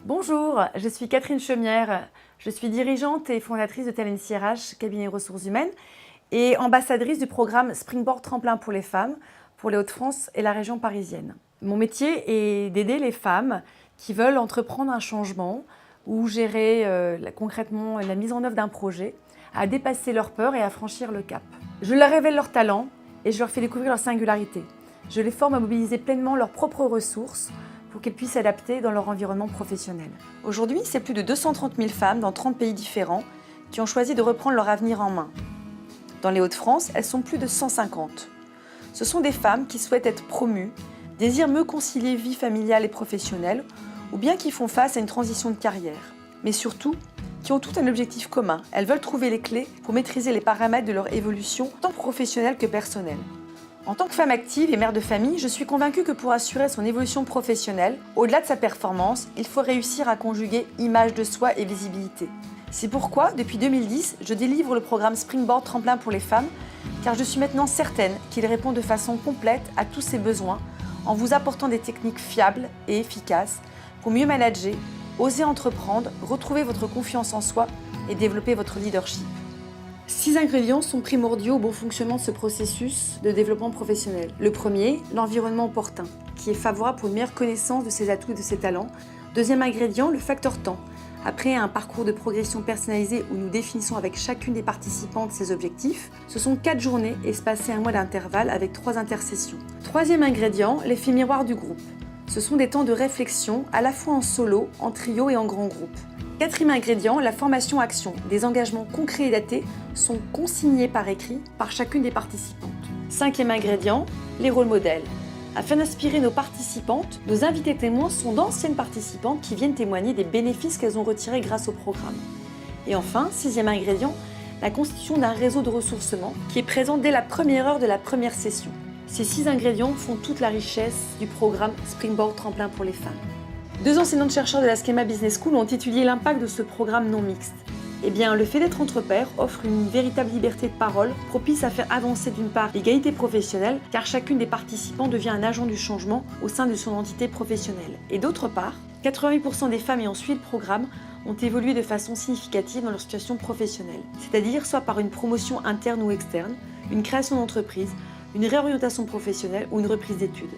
Bonjour, je suis Catherine Chaumière. Je suis dirigeante et fondatrice de Talent CRH, cabinet ressources humaines, et ambassadrice du programme Springboard Tremplin pour les femmes, pour les Hauts-de-France et la région parisienne. Mon métier est d'aider les femmes qui veulent entreprendre un changement ou gérer concrètement la mise en œuvre d'un projet, à dépasser leurs peurs et à franchir le cap. Je leur révèle leurs talents et je leur fais découvrir leur singularité. Je les forme à mobiliser pleinement leurs propres ressources pour qu'elles puissent s'adapter dans leur environnement professionnel. Aujourd'hui, c'est plus de 230 000 femmes dans 30 pays différents qui ont choisi de reprendre leur avenir en main. Dans les Hauts-de-France, elles sont plus de 150. Ce sont des femmes qui souhaitent être promues, désirent mieux concilier vie familiale et professionnelle, ou bien qui font face à une transition de carrière. Mais surtout, qui ont tout un objectif commun. Elles veulent trouver les clés pour maîtriser les paramètres de leur évolution, tant professionnelle que personnelle. En tant que femme active et mère de famille, je suis convaincue que pour assurer son évolution professionnelle, au-delà de sa performance, il faut réussir à conjuguer image de soi et visibilité. C'est pourquoi, depuis 2010, je délivre le programme Springboard Tremplin pour les femmes, car je suis maintenant certaine qu'il répond de façon complète à tous ces besoins, en vous apportant des techniques fiables et efficaces pour mieux manager, oser entreprendre, retrouver votre confiance en soi et développer votre leadership. 6 ingrédients sont primordiaux au bon fonctionnement de ce processus de développement professionnel. Le premier, l'environnement opportun, qui est favorable pour une meilleure connaissance de ses atouts et de ses talents. Deuxième ingrédient, le facteur temps. Après un parcours de progression personnalisé où nous définissons avec chacune des participantes ses objectifs, ce sont 4 journées espacées un mois d'intervalle avec 3 intersessions. Troisième ingrédient, l'effet miroir du groupe. Ce sont des temps de réflexion à la fois en solo, en trio et en grand groupe. Quatrième ingrédient, la formation action. Des engagements concrets et datés sont consignés par écrit par chacune des participantes. Cinquième ingrédient, les rôles modèles. Afin d'inspirer nos participantes, nos invités témoins sont d'anciennes participantes qui viennent témoigner des bénéfices qu'elles ont retirés grâce au programme. Et enfin, sixième ingrédient, la constitution d'un réseau de ressourcement qui est présent dès la première heure de la première session. Ces 6 ingrédients font toute la richesse du programme Springboard Tremplin pour les femmes. 2 enseignantes chercheurs de la Schema Business School ont étudié l'impact de ce programme non mixte. Eh bien, le fait d'être entre pairs offre une véritable liberté de parole, propice à faire avancer d'une part l'égalité professionnelle, car chacune des participants devient un agent du changement au sein de son entité professionnelle. Et d'autre part, 88% des femmes ayant suivi le programme ont évolué de façon significative dans leur situation professionnelle, c'est-à-dire soit par une promotion interne ou externe, une création d'entreprise, une réorientation professionnelle ou une reprise d'études.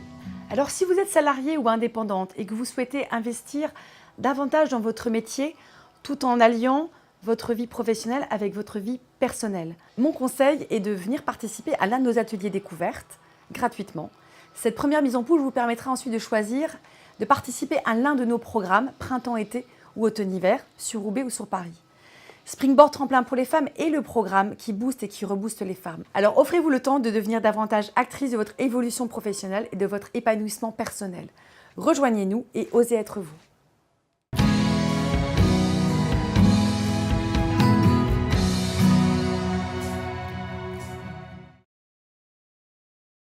Alors si vous êtes salarié ou indépendante et que vous souhaitez investir davantage dans votre métier tout en alliant votre vie professionnelle avec votre vie personnelle, mon conseil est de venir participer à l'un de nos ateliers découvertes gratuitement. Cette première mise en pouce vous permettra ensuite de choisir de participer à l'un de nos programmes printemps-été ou automne-hiver sur Roubaix ou sur Paris. Springboard Tremplin pour les femmes est le programme qui booste et qui rebooste les femmes. Alors offrez-vous le temps de devenir davantage actrice de votre évolution professionnelle et de votre épanouissement personnel. Rejoignez-nous et osez être vous.